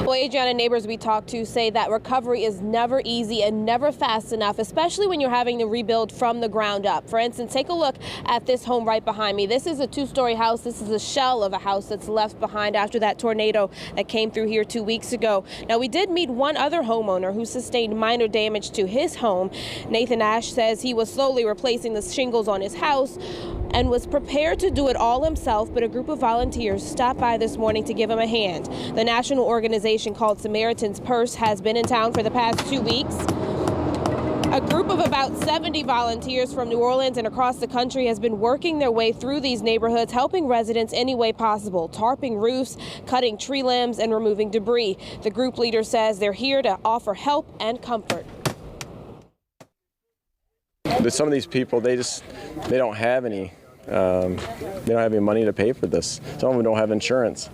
Well, Adriana, neighbors we talked to say that recovery is never easy and never fast enough, especially when you're having to rebuild from the ground up. For instance, take a look at this home right behind me. This is a two-story house. This is a shell of a house that's left behind after that tornado that came through here 2 weeks ago. Now, we did meet one other homeowner who sustained minor damage to his home. Nathan Ash says he was slowly replacing the shingles on his house and was prepared to do it all himself, but a group of volunteers stopped by this morning to give him a hand. The national organization called Samaritan's Purse has been in town for the past 2 weeks. A group of about 70 volunteers from New Orleans and across the country has been working their way through these neighborhoods, helping residents any way possible, tarping roofs, cutting tree limbs, and removing debris. The group leader says they're here to offer help and comfort. But some of these people, they don't have any. They don't have any money to pay for this. Some of them don't have insurance.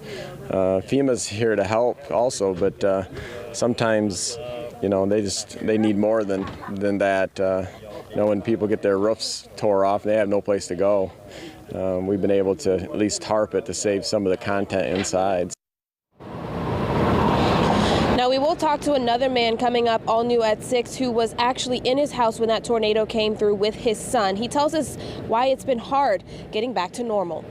FEMA's here to help also, but sometimes, they need more than that. When people get their roofs tore off, they have no place to go. We've been able to at least tarp it to save some of the content inside. Now, we will talk to another man coming up all new at 6 who was actually in his house when that tornado came through with his son. He tells us why it's been hard getting back to normal.